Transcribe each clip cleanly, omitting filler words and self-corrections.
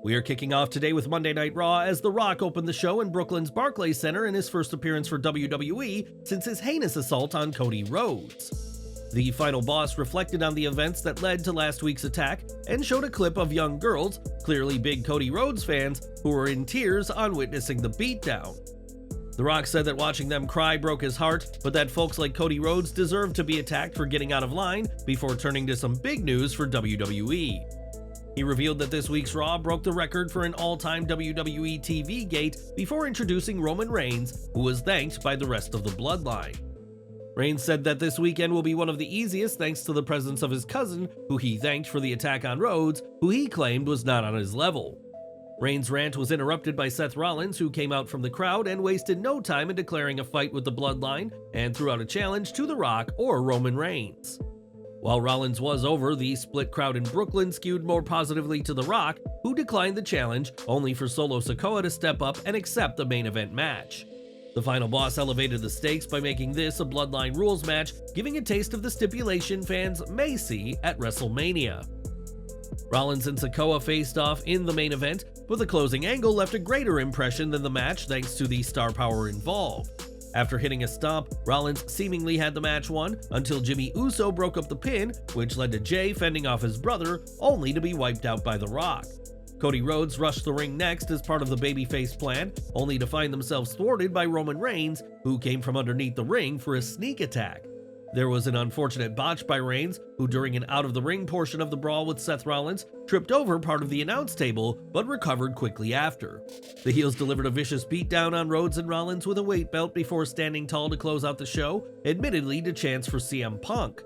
We are kicking off today with Monday Night Raw as The Rock opened the show in Brooklyn's Barclays Center in his first appearance for WWE since his heinous assault on Cody Rhodes. The final boss reflected on the events that led to last week's attack and showed a clip of young girls, clearly big Cody Rhodes fans, who were in tears on witnessing the beatdown. The Rock said that watching them cry broke his heart, but that folks like Cody Rhodes deserved to be attacked for getting out of line before turning to some big news for WWE. He revealed that this week's Raw broke the record for an all-time WWE TV gate before introducing Roman Reigns, who was thanked by the rest of the Bloodline. Reigns said that this weekend will be one of the easiest thanks to the presence of his cousin, who he thanked for the attack on Rhodes, who he claimed was not on his level. Reigns' rant was interrupted by Seth Rollins, who came out from the crowd and wasted no time in declaring a fight with the Bloodline and threw out a challenge to The Rock or Roman Reigns. While Rollins was over, the split crowd in Brooklyn skewed more positively to The Rock, who declined the challenge, only for Solo Sikoa to step up and accept the main event match. The final boss elevated the stakes by making this a Bloodline rules match, giving a taste of the stipulation fans may see at WrestleMania. Rollins and Sikoa faced off in the main event, but the closing angle left a greater impression than the match thanks to the star power involved. After hitting a stomp, Rollins seemingly had the match won until Jimmy Uso broke up the pin, which led to Jay fending off his brother, only to be wiped out by The Rock. Cody Rhodes rushed the ring next as part of the babyface plan, only to find themselves thwarted by Roman Reigns, who came from underneath the ring for a sneak attack. There was an unfortunate botch by Reigns, who during an out-of-the-ring portion of the brawl with Seth Rollins, tripped over part of the announce table, but recovered quickly after. The heels delivered a vicious beatdown on Rhodes and Rollins with a weight belt before standing tall to close out the show, admittedly to chance for CM Punk.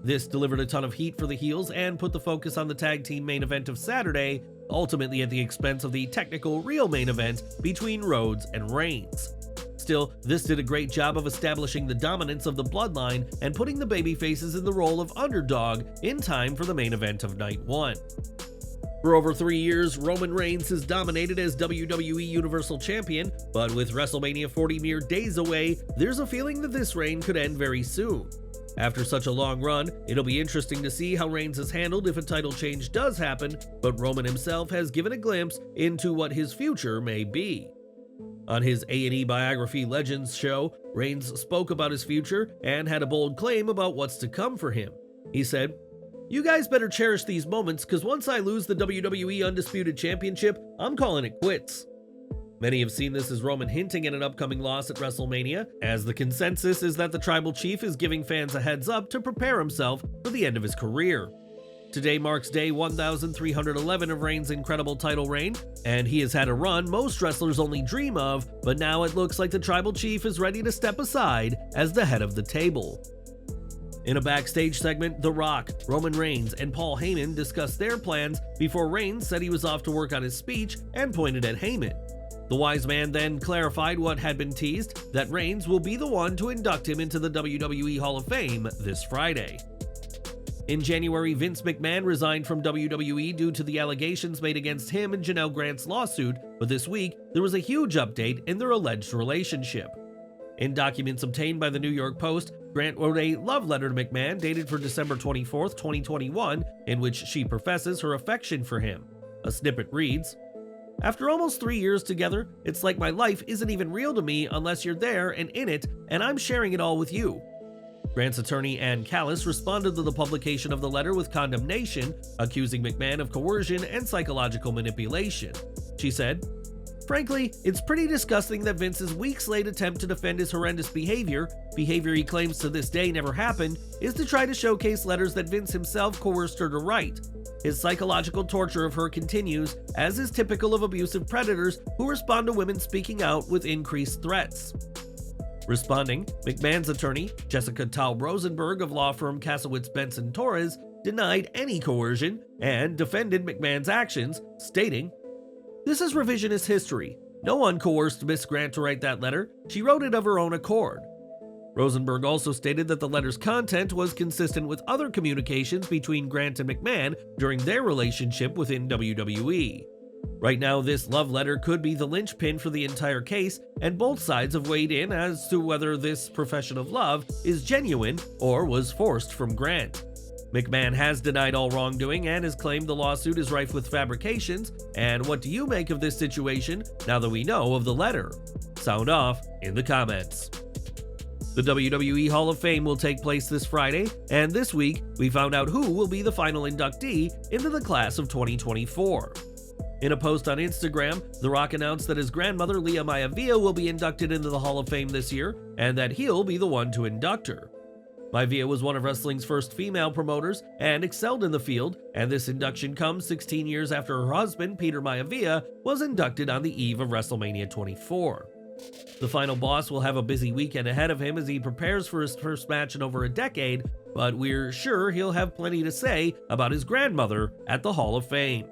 This delivered a ton of heat for the heels and put the focus on the tag team main event of Saturday, ultimately at the expense of the technical real main event between Rhodes and Reigns. Still, this did a great job of establishing the dominance of the Bloodline and putting the babyfaces in the role of underdog in time for the main event of Night 1. For over 3 years, Roman Reigns has dominated as WWE Universal Champion, but with WrestleMania 40 mere days away, there's a feeling that this reign could end very soon. After such a long run, it'll be interesting to see how Reigns is handled if a title change does happen, but Roman himself has given a glimpse into what his future may be. On his A&E Biography Legends show, Reigns spoke about his future and had a bold claim about what's to come for him. He said, "You guys better cherish these moments, because once I lose the WWE Undisputed Championship, I'm calling it quits." Many have seen this as Roman hinting at an upcoming loss at WrestleMania, as the consensus is that the Tribal Chief is giving fans a heads up to prepare himself for the end of his career. Today marks day 1311 of Reigns' incredible title reign, and he has had a run most wrestlers only dream of, but now it looks like the Tribal Chief is ready to step aside as the head of the table. In a backstage segment, The Rock, Roman Reigns, and Paul Heyman discussed their plans before Reigns said he was off to work on his speech and pointed at Heyman. The wise man then clarified what had been teased, that Reigns will be the one to induct him into the WWE Hall of Fame this Friday. In January, Vince McMahon resigned from WWE due to the allegations made against him in Janel Grant's lawsuit, but this week, there was a huge update in their alleged relationship. In documents obtained by the New York Post, Grant wrote a love letter to McMahon dated for December 24, 2021, in which she professes her affection for him. A snippet reads, "After almost 3 years together, it's like my life isn't even real to me unless you're there and in it, and I'm sharing it all with you." Grant's attorney, Ann Callis, responded to the publication of the letter with condemnation, accusing McMahon of coercion and psychological manipulation. She said, "Frankly, it's pretty disgusting that Vince's weeks-late attempt to defend his horrendous behavior he claims to this day never happened, is to try to showcase letters that Vince himself coerced her to write. His psychological torture of her continues, as is typical of abusive predators who respond to women speaking out with increased threats." Responding, McMahon's attorney, Jessica Taub Rosenberg of law firm Kasowitz Benson Torres, denied any coercion and defended McMahon's actions, stating, "This is revisionist history. No one coerced Miss Grant to write that letter. She wrote it of her own accord." Rosenberg also stated that the letter's content was consistent with other communications between Grant and McMahon during their relationship within WWE. Right now, this love letter could be the linchpin for the entire case, and both sides have weighed in as to whether this profession of love is genuine or was forced from Grant. McMahon has denied all wrongdoing and has claimed the lawsuit is rife with fabrications. And what do you make of this situation now that we know of the letter? Sound off in the comments. The WWE Hall of Fame will take place this Friday, and this week we found out who will be the final inductee into the class of 2024. In a post on Instagram, The Rock announced that his grandmother Lia Maivia will be inducted into the Hall of Fame this year, and that he'll be the one to induct her. Maivia was one of wrestling's first female promoters and excelled in the field, and this induction comes 16 years after her husband, Peter Maivia, was inducted on the eve of WrestleMania 24. The final boss will have a busy weekend ahead of him as he prepares for his first match in over a decade, but we're sure he'll have plenty to say about his grandmother at the Hall of Fame.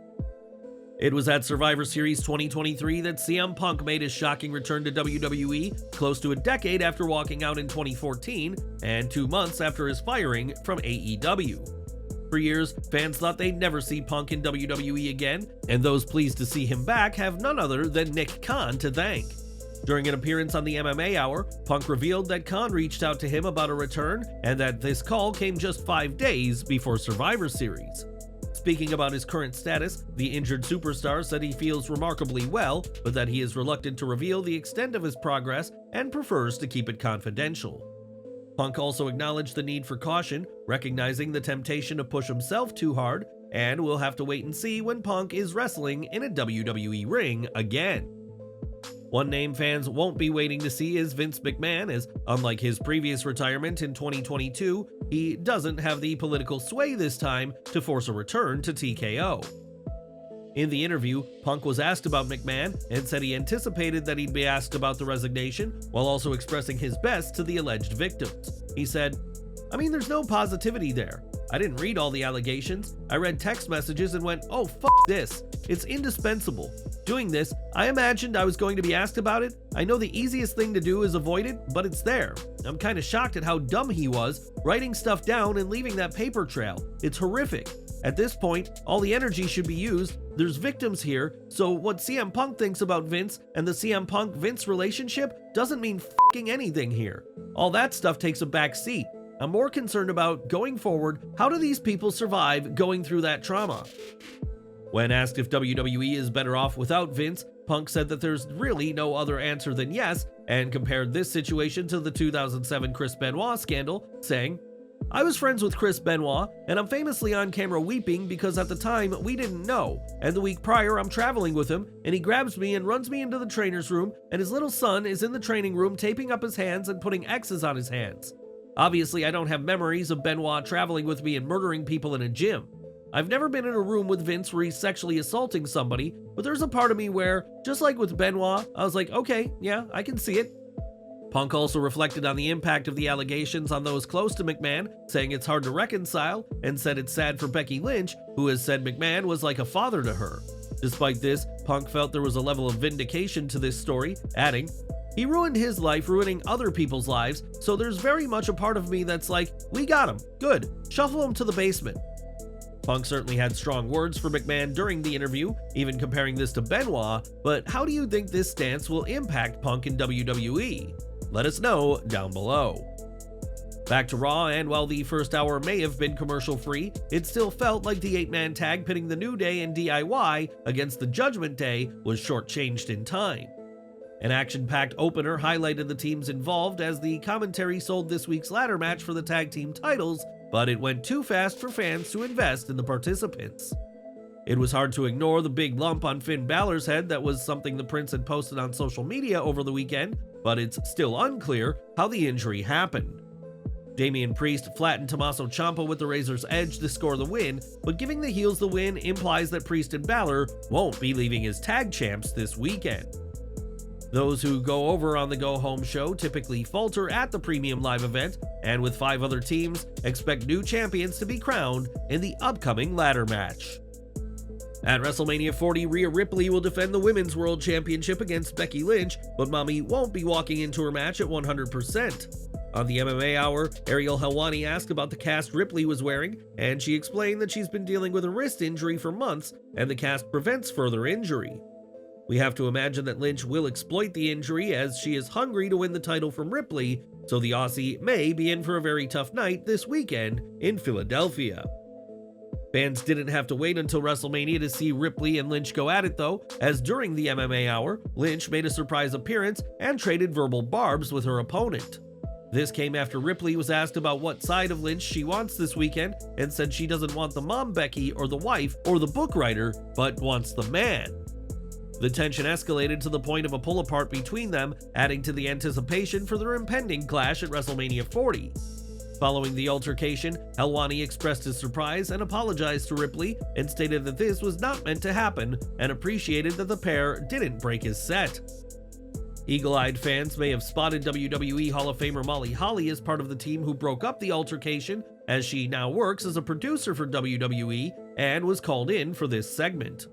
It was at Survivor Series 2023 that CM Punk made his shocking return to WWE, close to a decade after walking out in 2014 and 2 months after his firing from AEW. For years, fans thought they'd never see Punk in WWE again, and those pleased to see him back have none other than Nick Khan to thank. During an appearance on the MMA Hour, Punk revealed that Khan reached out to him about a return and that this call came just 5 days before Survivor Series. Speaking about his current status, the injured superstar said he feels remarkably well, but that he is reluctant to reveal the extent of his progress and prefers to keep it confidential. Punk also acknowledged the need for caution, recognizing the temptation to push himself too hard, and we'll have to wait and see when Punk is wrestling in a WWE ring again. One name fans won't be waiting to see is Vince McMahon, as unlike his previous retirement in 2022, he doesn't have the political sway this time to force a return to TKO. In the interview, Punk was asked about McMahon and said he anticipated that he'd be asked about the resignation, while also expressing his best to the alleged victims. He said, "I mean, there's no positivity there. I didn't read all the allegations. I read text messages and went, oh, this. It's indispensable. Doing this, I imagined I was going to be asked about it. I know the easiest thing to do is avoid it, but it's there. I'm kind of shocked at how dumb he was, writing stuff down and leaving that paper trail. It's horrific. At this point, all the energy should be used. There's victims here, so what CM Punk thinks about Vince and the CM Punk-Vince relationship doesn't mean f***ing anything here. All that stuff takes a back seat. I'm more concerned about, going forward, how do these people survive going through that trauma?" When asked if WWE is better off without Vince, Punk said that there's really no other answer than yes, and compared this situation to the 2007 Chris Benoit scandal, saying, "I was friends with Chris Benoit, and I'm famously on camera weeping because at the time we didn't know, and the week prior I'm traveling with him, and he grabs me and runs me into the trainer's room, and his little son is in the training room taping up his hands and putting X's on his hands. Obviously, I don't have memories of Benoit traveling with me and murdering people in a gym. I've never been in a room with Vince where he's sexually assaulting somebody, but there's a part of me where, just like with Benoit, I was like, okay, yeah, I can see it." Punk also reflected on the impact of the allegations on those close to McMahon, saying it's hard to reconcile, and said it's sad for Becky Lynch, who has said McMahon was like a father to her. Despite this, Punk felt there was a level of vindication to this story, adding, "He ruined his life, ruining other people's lives, so there's very much a part of me that's like, we got him, good, shuffle him to the basement." Punk certainly had strong words for McMahon during the interview, even comparing this to Benoit, but how do you think this stance will impact Punk in WWE? Let us know down below. Back to Raw, and while the first hour may have been commercial-free, it still felt like the 8-man tag pitting the New Day and DIY against the Judgment Day was shortchanged in time. An action-packed opener highlighted the teams involved as the commentary sold this week's ladder match for the tag team titles, but it went too fast for fans to invest in the participants. It was hard to ignore the big lump on Finn Balor's head that was something the Prince had posted on social media over the weekend, but it's still unclear how the injury happened. Damian Priest flattened Tommaso Ciampa with the Razor's Edge to score the win, but giving the heels the win implies that Priest and Balor won't be leaving as tag champs this weekend. Those who go over on the go-home show typically falter at the premium live event, and with 5 other teams, expect new champions to be crowned in the upcoming ladder match. At WrestleMania 40, Rhea Ripley will defend the Women's World Championship against Becky Lynch, but Mommy won't be walking into her match at 100%. On the MMA Hour, Ariel Helwani asked about the cast Ripley was wearing, and she explained that she's been dealing with a wrist injury for months, and the cast prevents further injury. We have to imagine that Lynch will exploit the injury as she is hungry to win the title from Ripley, so the Aussie may be in for a very tough night this weekend in Philadelphia. Fans didn't have to wait until WrestleMania to see Ripley and Lynch go at it though, as during the MMA Hour, Lynch made a surprise appearance and traded verbal barbs with her opponent. This came after Ripley was asked about what side of Lynch she wants this weekend and said she doesn't want the mom Becky or the wife or the book writer, but wants the man. The tension escalated to the point of a pull-apart between them, adding to the anticipation for their impending clash at WrestleMania 40. Following the altercation, Helwani expressed his surprise and apologized to Ripley and stated that this was not meant to happen and appreciated that the pair didn't break his set. Eagle-eyed fans may have spotted WWE Hall of Famer Molly Holly as part of the team who broke up the altercation, as she now works as a producer for WWE and was called in for this segment.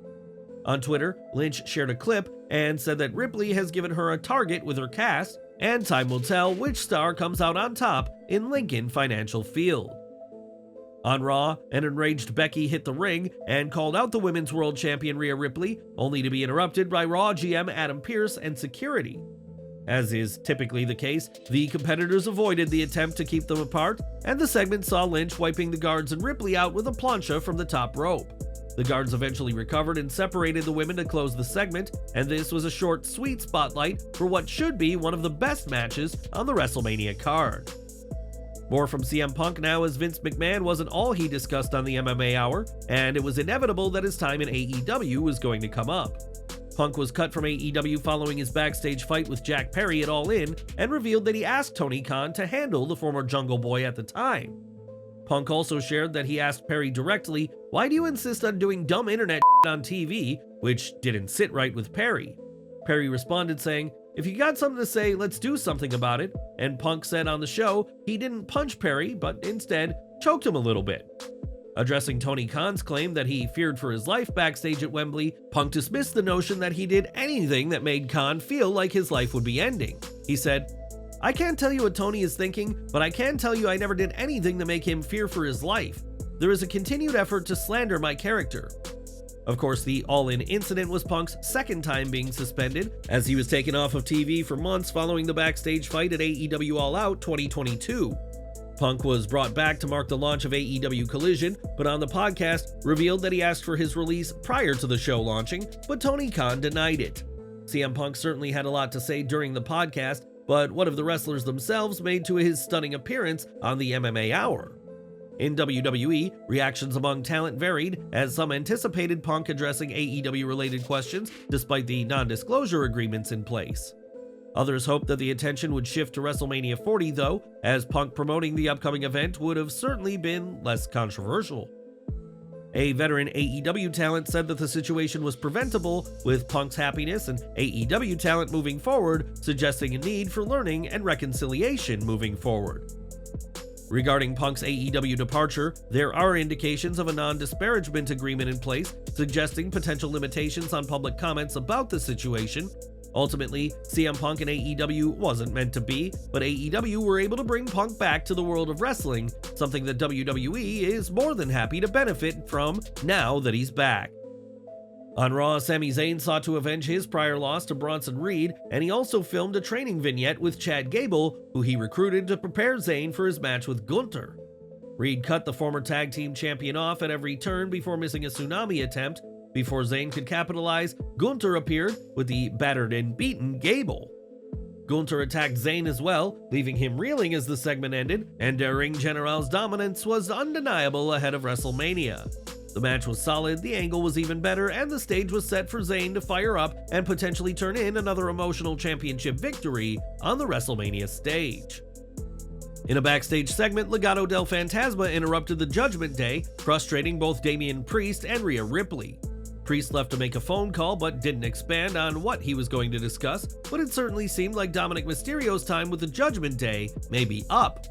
On Twitter, Lynch shared a clip and said that Ripley has given her a target with her cast, and time will tell which star comes out on top in Lincoln Financial Field. On Raw, an enraged Becky hit the ring and called out the Women's World Champion Rhea Ripley, only to be interrupted by Raw GM Adam Pearce and security. As is typically the case, the competitors avoided the attempt to keep them apart, and the segment saw Lynch wiping the guards and Ripley out with a plancha from the top rope. The guards eventually recovered and separated the women to close the segment, and this was a short, sweet spotlight for what should be one of the best matches on the WrestleMania card. More from CM Punk now, as Vince McMahon wasn't all he discussed on the MMA Hour, and it was inevitable that his time in AEW was going to come up. Punk was cut from AEW following his backstage fight with Jack Perry at All In, and revealed that he asked Tony Khan to handle the former Jungle Boy at the time. Punk also shared that he asked Perry directly, "Why do you insist on doing dumb internet on TV?" which didn't sit right with Perry. Perry responded saying, "If you got something to say, let's do something about it," and Punk said on the show he didn't punch Perry, but instead choked him a little bit. Addressing Tony Khan's claim that he feared for his life backstage at Wembley, Punk dismissed the notion that he did anything that made Khan feel like his life would be ending. He said, "I can't tell you what Tony is thinking, but I can tell you I never did anything to make him fear for his life. There is a continued effort to slander my character." Of course, the All In incident was Punk's second time being suspended, as he was taken off of TV for months following the backstage fight at AEW All Out 2022. Punk was brought back to mark the launch of AEW Collision, but on the podcast revealed that he asked for his release prior to the show launching, but Tony Khan denied it. CM Punk certainly had a lot to say during the podcast, but what of the wrestlers themselves made to his stunning appearance on the MMA Hour? In WWE, reactions among talent varied, as some anticipated Punk addressing AEW-related questions despite the non-disclosure agreements in place. Others hoped that the attention would shift to WrestleMania 40 though, as Punk promoting the upcoming event would have certainly been less controversial. A veteran AEW talent said that the situation was preventable with Punk's happiness, and AEW talent moving forward suggesting a need for learning and reconciliation moving forward. Regarding Punk's AEW departure, there are indications of a non-disparagement agreement in place, suggesting potential limitations on public comments about the situation. Ultimately, CM Punk and AEW wasn't meant to be, but AEW were able to bring Punk back to the world of wrestling, something that WWE is more than happy to benefit from now that he's back. On Raw, Sami Zayn sought to avenge his prior loss to Bronson Reed, and he also filmed a training vignette with Chad Gable, who he recruited to prepare Zayn for his match with Gunther. Reed cut the former tag team champion off at every turn before missing a tsunami attempt. Before Zayn could capitalize, Gunther appeared with the battered and beaten Gable. Gunther attacked Zayn as well, leaving him reeling as the segment ended, and Der Ring General's dominance was undeniable ahead of WrestleMania. The match was solid, the angle was even better, and the stage was set for Zayn to fire up and potentially turn in another emotional championship victory on the WrestleMania stage. In a backstage segment, Legado del Fantasma interrupted the Judgment Day, frustrating both Damian Priest and Rhea Ripley. Priest left to make a phone call but didn't expand on what he was going to discuss, but it certainly seemed like Dominic Mysterio's time with the Judgment Day may be up.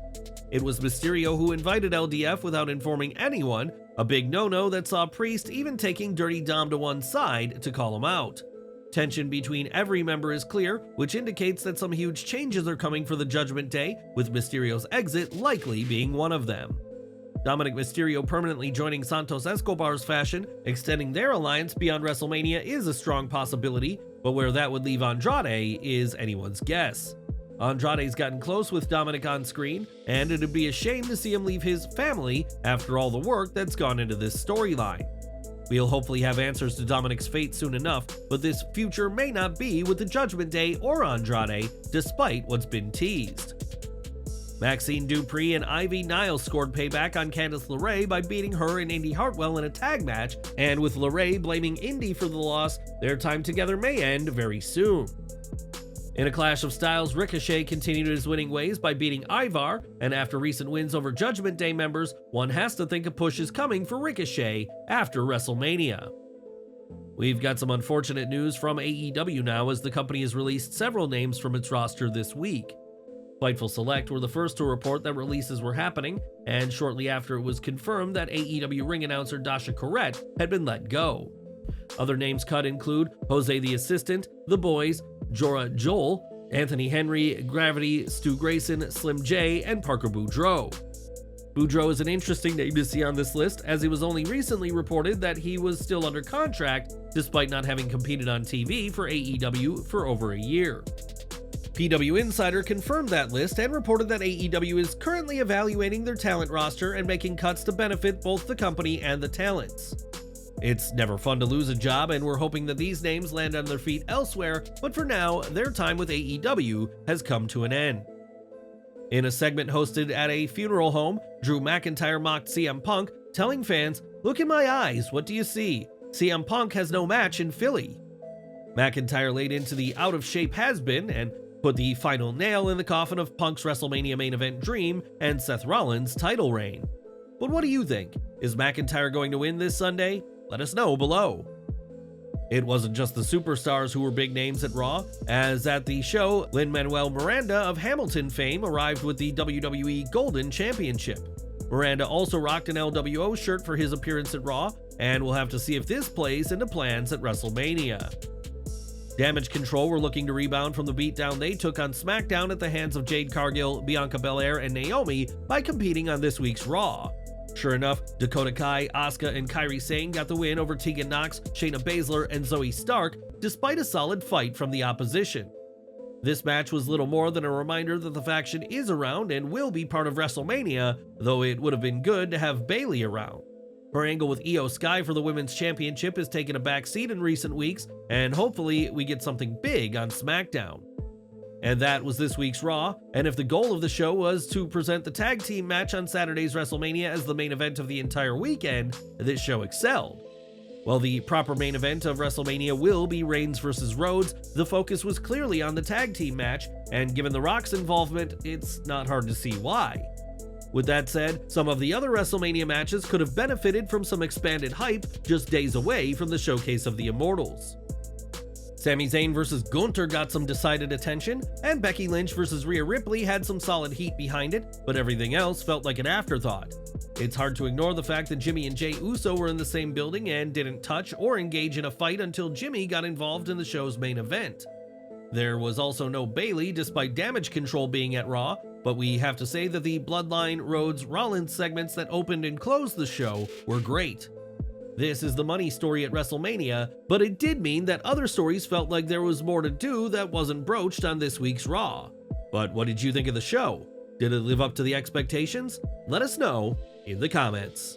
It was Mysterio who invited LDF without informing anyone, a big no-no that saw Priest even taking Dirty Dom to one side to call him out. Tension between every member is clear, which indicates that some huge changes are coming for the Judgment Day, with Mysterio's exit likely being one of them. Dominic Mysterio permanently joining Santos Escobar's faction, extending their alliance beyond WrestleMania is a strong possibility, but where that would leave Andrade is anyone's guess. Andrade's gotten close with Dominic on screen, and it'd be a shame to see him leave his family after all the work that's gone into this storyline. We'll hopefully have answers to Dominic's fate soon enough, but this future may not be with the Judgment Day or Andrade, despite what's been teased. Maxxine, Dupri, and Ivy Nile scored payback on Candice LeRae by beating her and Indi Hartwell in a tag match, and with LeRae blaming Indi for the loss, their time together may end very soon. In a clash of styles, Ricochet continued his winning ways by beating Ivar, and after recent wins over Judgment Day members, one has to think a push is coming for Ricochet after WrestleMania. We've got some unfortunate news from AEW now, as the company has released several names from its roster this week. Fightful Select were the first to report that releases were happening, and shortly after it was confirmed that AEW ring announcer Dasha Corrette had been let go. Other names cut include Jose the Assistant, The Boys, Jorah Joel, Anthony Henry, Gravity, Stu Grayson, Slim J, and Parker Boudreaux. Boudreaux is an interesting name to see on this list, as it was only recently reported that he was still under contract despite not having competed on TV for AEW for over a year. PW Insider confirmed that list and reported that AEW is currently evaluating their talent roster and making cuts to benefit both the company and the talents. It's never fun to lose a job, and we're hoping that these names land on their feet elsewhere, but for now, their time with AEW has come to an end. In a segment hosted at a funeral home, Drew McIntyre mocked CM Punk, telling fans, "Look in my eyes, what do you see? CM Punk has no match in Philly." McIntyre laid into the out-of-shape has-been and put the final nail in the coffin of Punk's WrestleMania main event dream and Seth Rollins' title reign. But what do you think? Is McIntyre going to win this Sunday? Let us know below. It wasn't just the superstars who were big names at Raw, as at the show, Lin-Manuel Miranda of Hamilton fame arrived with the WWE Golden Championship. Miranda also rocked an LWO shirt for his appearance at Raw, and we'll have to see if this plays into plans at WrestleMania. Damage Control were looking to rebound from the beatdown they took on SmackDown at the hands of Jade Cargill, Bianca Belair, and Naomi by competing on this week's Raw. Sure enough, Dakota Kai, Asuka, and Kairi Sane got the win over Tegan Nox, Shayna Baszler, and Zoe Stark, despite a solid fight from the opposition. This match was little more than a reminder that the faction is around and will be part of WrestleMania, though it would have been good to have Bayley around. Her angle with Io Sky for the Women's Championship has taken a backseat in recent weeks, and hopefully we get something big on SmackDown. And that was this week's Raw, and if the goal of the show was to present the tag team match on Saturday's WrestleMania as the main event of the entire weekend, this show excelled. While the proper main event of WrestleMania will be Reigns vs. Rhodes, the focus was clearly on the tag team match, and given The Rock's involvement, it's not hard to see why. With that said, some of the other WrestleMania matches could have benefited from some expanded hype just days away from the showcase of the Immortals. Sami Zayn vs. Gunther got some decided attention, and Becky Lynch vs. Rhea Ripley had some solid heat behind it, but everything else felt like an afterthought. It's hard to ignore the fact that Jimmy and Jey Uso were in the same building and didn't touch or engage in a fight until Jimmy got involved in the show's main event. There was also no Bayley despite Damage Control being at Raw, but we have to say that the Bloodline, Rhodes, Rollins segments that opened and closed the show were great. This is the money story at WrestleMania, but it did mean that other stories felt like there was more to do that wasn't broached on this week's Raw. But what did you think of the show? Did it live up to the expectations? Let us know in the comments.